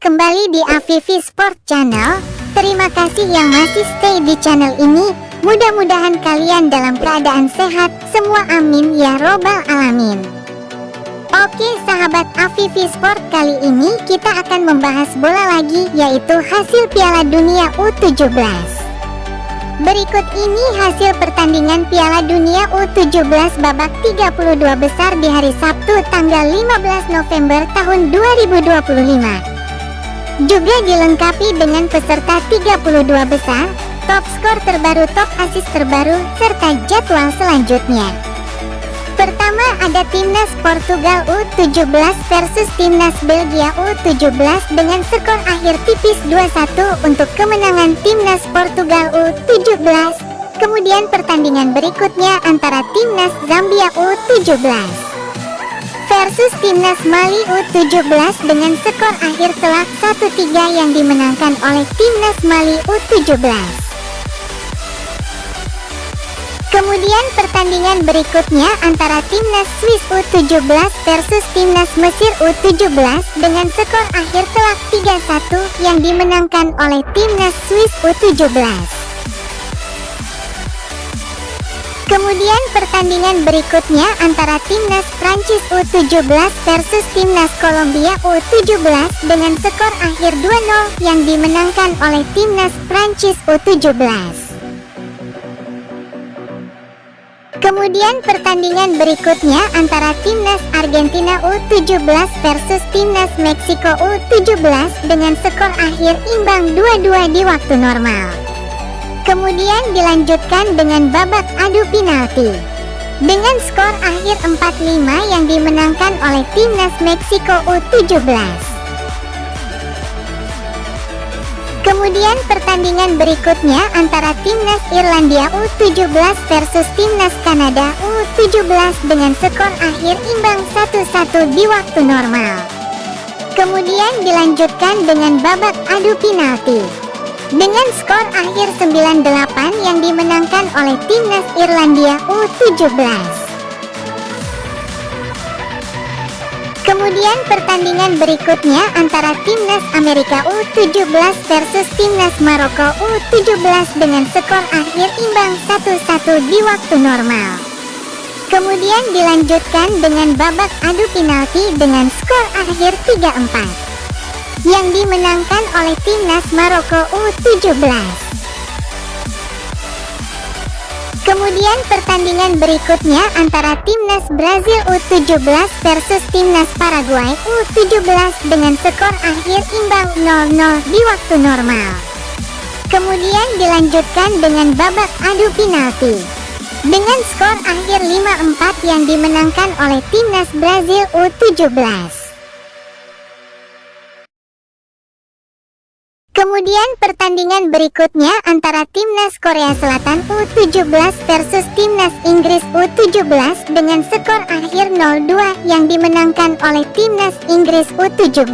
kembali di Afifi Sport Channel. Terima kasih yang masih stay di channel ini. Mudah-mudahan kalian dalam keadaan sehat semua, amin ya robbal alamin. Oke sahabat Afifi Sport, kali ini kita akan membahas bola lagi, yaitu hasil Piala Dunia U17. Berikut ini hasil pertandingan Piala Dunia U17 babak 32 besar di hari Sabtu tanggal 15 November tahun 2025. Juga dilengkapi dengan peserta 32 besar, top skor terbaru, top assist terbaru, serta jadwal selanjutnya. Pertama ada Timnas Portugal U17 versus Timnas Belgia U17 dengan skor akhir tipis 2-1 untuk kemenangan Timnas Portugal U17. Kemudian pertandingan berikutnya antara Timnas Zambia U17 versus Timnas Mali U17 dengan skor akhir telak 1-3 yang dimenangkan oleh Timnas Mali U17. Kemudian pertandingan berikutnya antara Timnas Swiss U17 versus Timnas Mesir U17 dengan skor akhir telak 3-1 yang dimenangkan oleh Timnas Swiss U17. Kemudian pertandingan berikutnya antara Timnas Prancis U17 versus Timnas Kolombia U17 dengan skor akhir 2-0 yang dimenangkan oleh Timnas Prancis U17. Kemudian pertandingan berikutnya antara Timnas Argentina U17 versus Timnas Meksiko U17 dengan skor akhir imbang 2-2 di waktu normal. Kemudian dilanjutkan dengan babak adu penalti dengan skor akhir 4-5 yang dimenangkan oleh Timnas Meksiko U17. Kemudian pertandingan berikutnya antara Timnas Irlandia U17 versus Timnas Kanada U17 dengan skor akhir imbang 1-1 di waktu normal. Kemudian dilanjutkan dengan babak adu penalti dengan skor akhir 9-8 yang dimenangkan oleh Timnas Irlandia U17. Kemudian pertandingan berikutnya antara Timnas Amerika U17 versus Timnas Maroko U17 dengan skor akhir imbang 1-1 di waktu normal. Kemudian dilanjutkan dengan babak adu penalti dengan skor akhir 3-4 yang dimenangkan oleh Timnas Maroko U17. Kemudian pertandingan berikutnya antara Timnas Brazil U17 versus Timnas Paraguay U17 dengan skor akhir imbang 0-0 di waktu normal. Kemudian dilanjutkan dengan babak adu penalti dengan skor akhir 5-4 yang dimenangkan oleh Timnas Brazil U17. Kemudian pertandingan berikutnya antara Timnas Korea Selatan U17 versus Timnas Inggris U17 dengan skor akhir 0-2 yang dimenangkan oleh Timnas Inggris U17.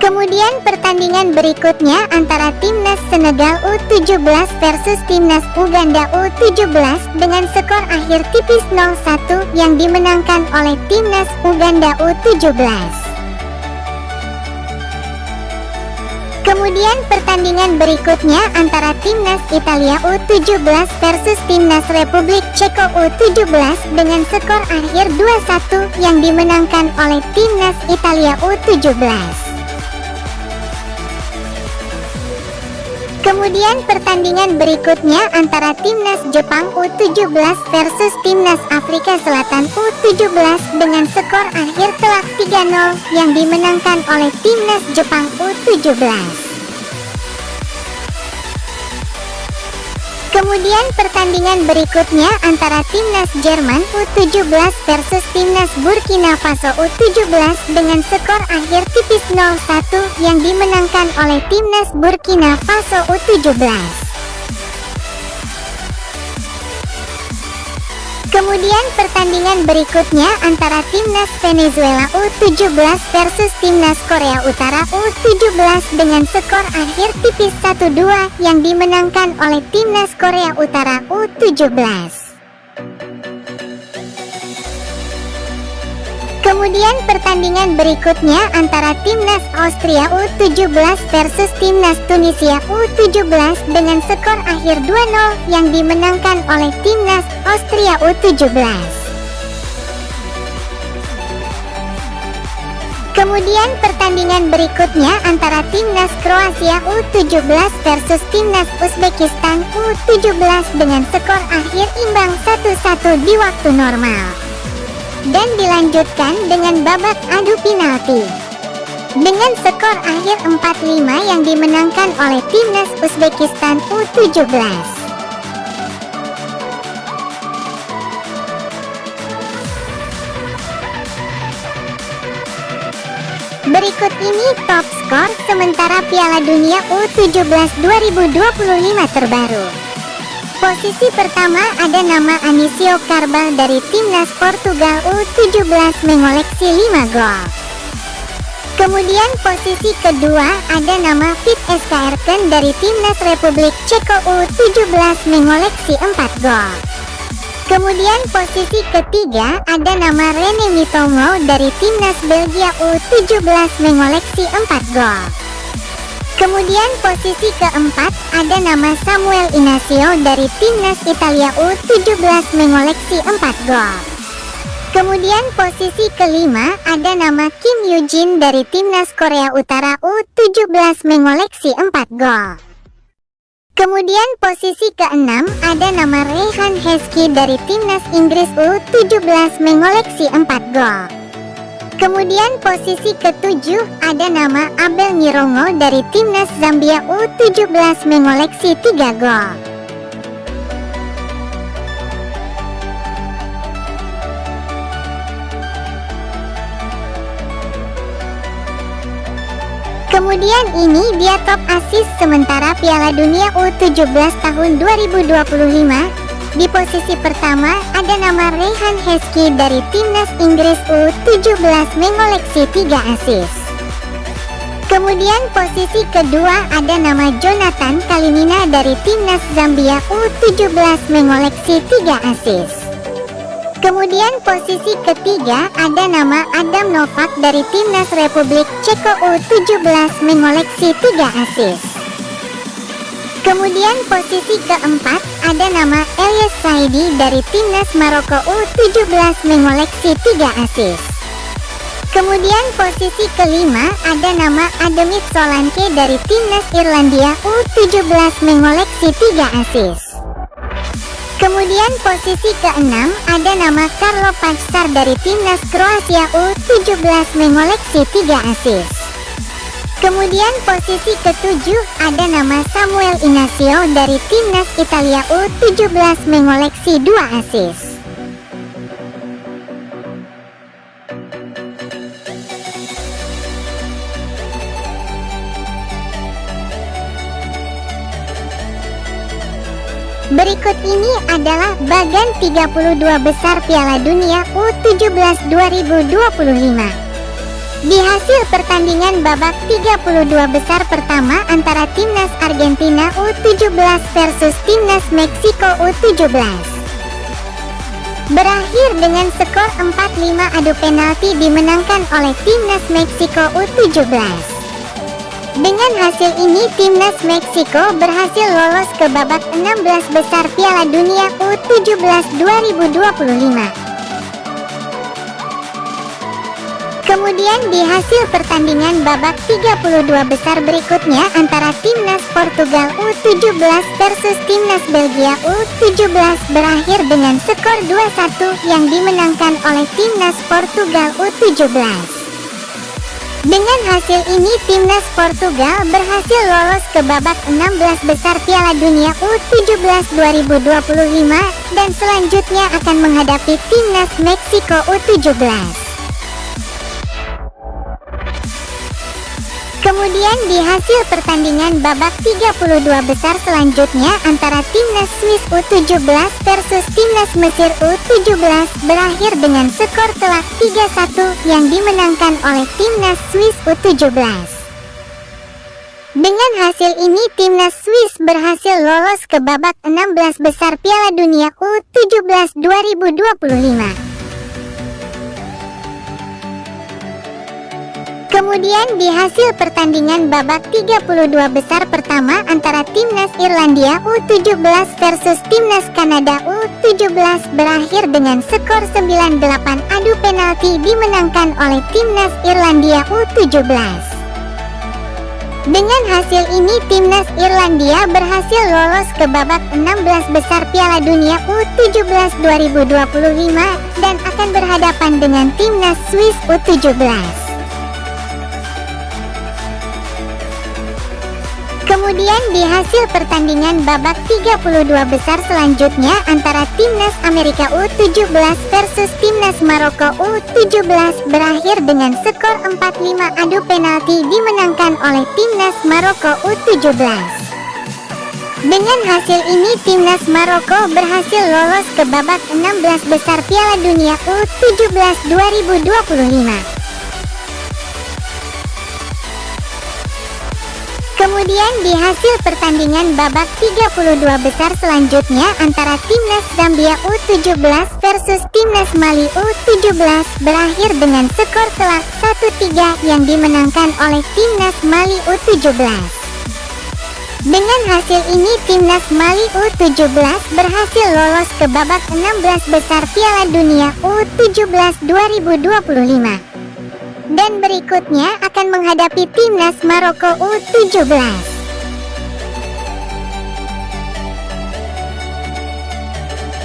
Kemudian pertandingan berikutnya antara Timnas Senegal U17 versus Timnas Uganda U17 dengan skor akhir tipis 0-1 yang dimenangkan oleh Timnas Uganda U17. Kemudian pertandingan berikutnya antara Timnas Italia U17 versus Timnas Republik Ceko U17 dengan skor akhir 2-1 yang dimenangkan oleh Timnas Italia U17. Kemudian pertandingan berikutnya antara Timnas Jepang U17 versus Timnas Afrika Selatan U17 dengan skor akhir telak 3-0 yang dimenangkan oleh Timnas Jepang U17. Kemudian pertandingan berikutnya antara Timnas Jerman U17 versus Timnas Burkina Faso U17 dengan skor akhir tipis 0-1 yang dimenangkan oleh Timnas Burkina Faso U17. Kemudian pertandingan berikutnya antara Timnas Venezuela U17 versus Timnas Korea Utara U17 dengan skor akhir tipis 1-2 yang dimenangkan oleh Timnas Korea Utara U17. Kemudian pertandingan berikutnya antara timnas Austria U17 versus timnas Tunisia U17 dengan skor akhir 2-0 yang dimenangkan oleh timnas Austria U17. Kemudian pertandingan berikutnya antara timnas Kroasia U17 versus timnas Uzbekistan U17 dengan skor akhir imbang 1-1 di waktu normal. Dan dilanjutkan dengan babak adu penalti. Dengan skor akhir 4-5 yang dimenangkan oleh timnas Uzbekistan U17. Berikut ini top skor sementara Piala Dunia U17 2025 terbaru. Posisi pertama ada nama Anísio Carbal dari timnas Portugal U17 mengoleksi 5 gol. Kemudian posisi kedua ada nama Fit Eschaerten dari timnas Republik Ceko U17 mengoleksi 4 gol. Kemudian posisi ketiga ada nama René Mitongo dari timnas Belgia U17 mengoleksi 4 gol. Kemudian posisi keempat ada nama Samuel Inacio dari timnas Italia U17 mengoleksi 4 gol. Kemudian posisi kelima ada nama Kim Yoo-jin dari timnas Korea Utara U17 mengoleksi 4 gol. Kemudian posisi keenam ada nama Rayhan Heskey dari timnas Inggris U17 mengoleksi 4 gol. Kemudian posisi ketujuh ada nama Abel Mirongo dari timnas Zambia U17 mengoleksi 3 gol. Kemudian ini dia top assist sementara Piala Dunia U17 tahun 2025. Di posisi pertama ada nama Rayhan Heskey dari timnas Inggris U17 mengoleksi 3 assist. Kemudian posisi kedua ada nama Jonathan Kalimina dari timnas Zambia U17 mengoleksi 3 assist. Kemudian posisi ketiga ada nama Adam Novak dari timnas Republik Ceko U17 mengoleksi 3 assist. Kemudian posisi keempat ada nama Elias Saidi dari timnas Maroko U17 mengoleksi 3 assist. Kemudian posisi kelima ada nama Ademit Solanke dari timnas Irlandia U17 mengoleksi 3 assist. Kemudian posisi keenam ada nama Carlo Paksar dari timnas Kroasia U17 mengoleksi 3 assist. Kemudian posisi ketujuh ada nama Samuel Inacio dari timnas Italia U17 mengoleksi 2 assist. Berikut ini adalah bagan 32 besar Piala Dunia U17 2025. Di hasil pertandingan babak 32 besar pertama antara timnas Argentina U17 versus timnas Meksiko U17 berakhir dengan skor 4-5 adu penalti dimenangkan oleh timnas Meksiko U17. Dengan hasil ini timnas Meksiko berhasil lolos ke babak 16 besar Piala Dunia U17 2025. Kemudian di hasil pertandingan babak 32 besar berikutnya antara timnas Portugal U17 versus timnas Belgia U17 berakhir dengan skor 2-1 yang dimenangkan oleh timnas Portugal U17. Dengan hasil ini timnas Portugal berhasil lolos ke babak 16 besar Piala Dunia U17 2025 dan selanjutnya akan menghadapi timnas Meksiko U17. Kemudian di hasil pertandingan babak 32 besar selanjutnya antara timnas Swiss U17 versus timnas Mesir U17 berakhir dengan skor telak 3-1 yang dimenangkan oleh timnas Swiss U17. Dengan hasil ini timnas Swiss berhasil lolos ke babak 16 besar Piala Dunia U17 2025. Kemudian di hasil pertandingan babak 32 besar pertama antara Timnas Irlandia U17 versus Timnas Kanada U17 berakhir dengan skor 9-8. Adu penalti dimenangkan oleh Timnas Irlandia U17. Dengan hasil ini Timnas Irlandia berhasil lolos ke babak 16 besar Piala Dunia U17 2025 dan akan berhadapan dengan Timnas Swiss U17. Kemudian di hasil pertandingan babak 32 besar selanjutnya antara Timnas Amerika U17 versus Timnas Maroko U17 berakhir dengan skor 4-5. Adu penalti dimenangkan oleh Timnas Maroko U17. Dengan hasil ini Timnas Maroko berhasil lolos ke babak 16 besar Piala Dunia U17 2025. Kemudian di hasil pertandingan babak 32 besar selanjutnya antara Timnas Zambia U17 versus Timnas Mali U17 berakhir dengan skor telak 1-3 yang dimenangkan oleh Timnas Mali U17. Dengan hasil ini Timnas Mali U17 berhasil lolos ke babak 16 besar Piala Dunia U17 2025. Dan berikutnya akan menghadapi Timnas Maroko U17.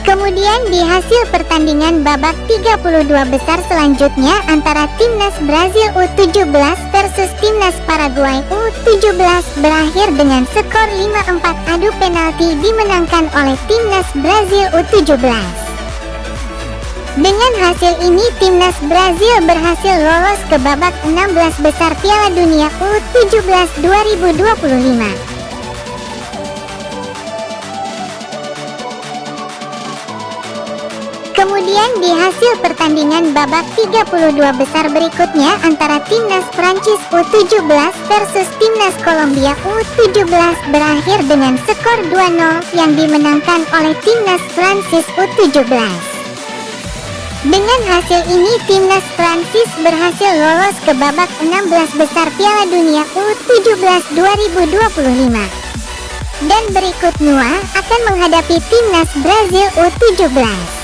Kemudian di hasil pertandingan babak 32 besar selanjutnya antara Timnas Brazil U17 versus Timnas Paraguay U17 berakhir dengan skor 5-4. Adu penalti dimenangkan oleh Timnas Brazil U17. Dengan hasil ini Timnas Brazil berhasil lolos ke babak 16 besar Piala Dunia U17 2025. Kemudian di hasil pertandingan babak 32 besar berikutnya antara Timnas Prancis U17 versus Timnas Kolombia U17 berakhir dengan skor 2-0 yang dimenangkan oleh Timnas Prancis U17. Dengan hasil ini Timnas Prancis berhasil lolos ke babak 16 besar Piala Dunia U17 2025. Dan berikutnya akan menghadapi Timnas Brazil U17.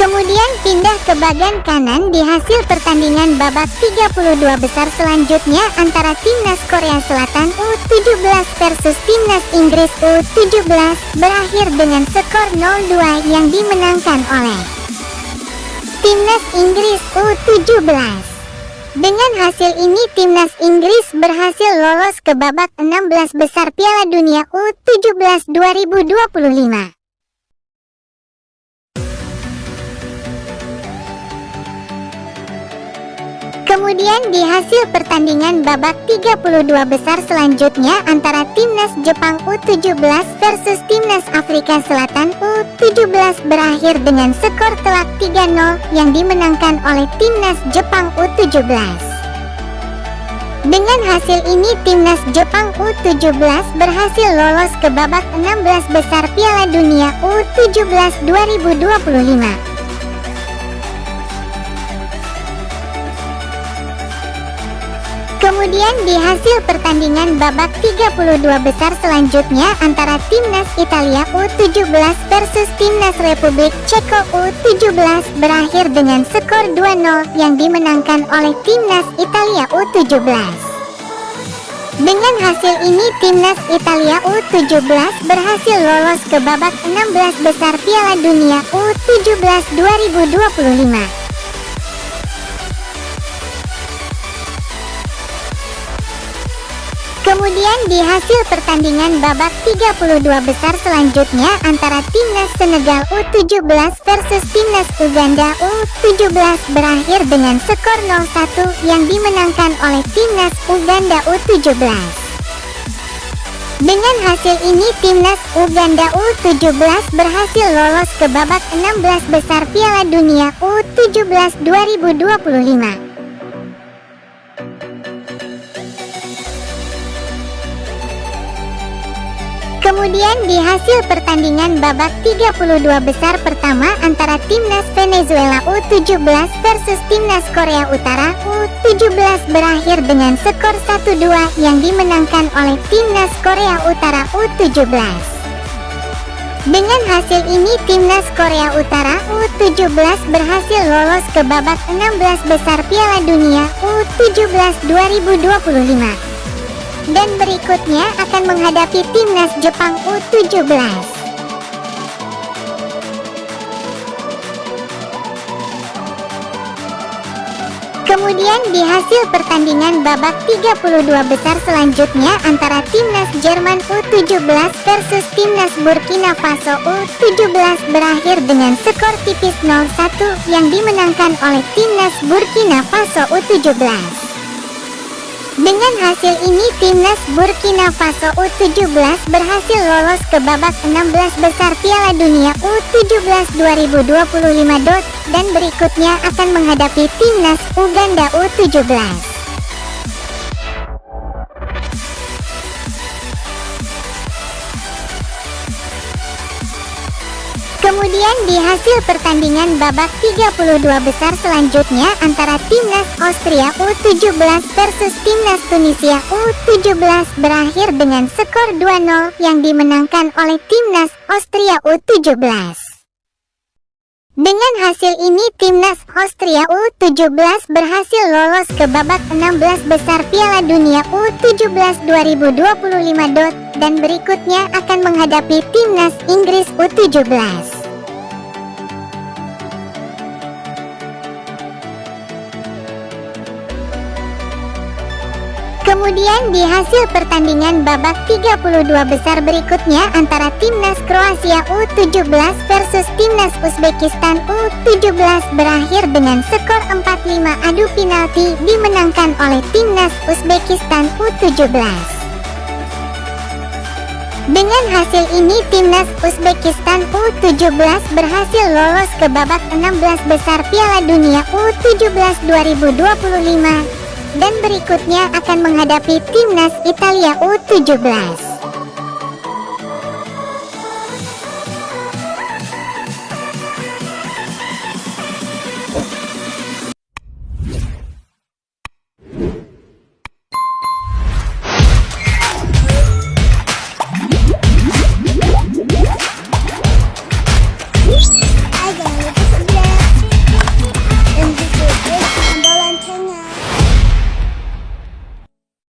Kemudian pindah ke bagian kanan di hasil pertandingan babak 32 besar selanjutnya antara Timnas Korea Selatan U17 versus Timnas Inggris U17 berakhir dengan skor 0-2 yang dimenangkan oleh Timnas Inggris U17. Dengan hasil ini Timnas Inggris berhasil lolos ke babak 16 besar Piala Dunia U17 2025. Kemudian di hasil pertandingan babak 32 besar selanjutnya antara Timnas Jepang U17 versus Timnas Afrika Selatan U17 berakhir dengan skor telak 3-0 yang dimenangkan oleh Timnas Jepang U17. Dengan hasil ini Timnas Jepang U17 berhasil lolos ke babak 16 besar Piala Dunia U17 2025. Kemudian di hasil pertandingan babak 32 besar selanjutnya antara Timnas Italia U17 versus Timnas Republik Ceko U17 berakhir dengan skor 2-0 yang dimenangkan oleh Timnas Italia U17. Dengan hasil ini Timnas Italia U17 berhasil lolos ke babak 16 besar Piala Dunia U17 2025. Kemudian di hasil pertandingan babak 32 besar selanjutnya antara Timnas Senegal U17 versus Timnas Uganda U17 berakhir dengan skor 0-1 yang dimenangkan oleh Timnas Uganda U17. Dengan hasil ini Timnas Uganda U17 berhasil lolos ke babak 16 besar Piala Dunia U17 2025. Kemudian di hasil pertandingan babak 32 besar pertama antara Timnas Venezuela U17 versus Timnas Korea Utara U17 berakhir dengan skor 1-2 yang dimenangkan oleh Timnas Korea Utara U17. Dengan hasil ini Timnas Korea Utara U17 berhasil lolos ke babak 16 besar Piala Dunia U17 2025. Dan berikutnya akan menghadapi Timnas Jepang U17. Kemudian di hasil pertandingan babak 32 besar selanjutnya antara Timnas Jerman U17 versus Timnas Burkina Faso U17 berakhir dengan skor tipis 0-1 yang dimenangkan oleh Timnas Burkina Faso U17. Dengan hasil ini Timnas Burkina Faso U17 berhasil lolos ke babak 16 besar Piala Dunia U17 2025 dan berikutnya akan menghadapi Timnas Uganda U17. Kemudian di hasil pertandingan babak 32 besar selanjutnya antara Timnas Austria U17 versus Timnas Tunisia U17 berakhir dengan skor 2-0 yang dimenangkan oleh Timnas Austria U17. Dengan hasil ini Timnas Austria U17 berhasil lolos ke babak 16 besar Piala Dunia U17 2025 dan berikutnya akan menghadapi Timnas Inggris U17. Kemudian di hasil pertandingan babak 32 besar berikutnya antara Timnas Kroasia U17 versus Timnas Uzbekistan U17 berakhir dengan skor 4-5 adu penalti dimenangkan oleh Timnas Uzbekistan U17. Dengan hasil ini Timnas Uzbekistan U17 berhasil lolos ke babak 16 besar Piala Dunia U17 2025 dan berikutnya akan menghadapi Timnas Italia U17.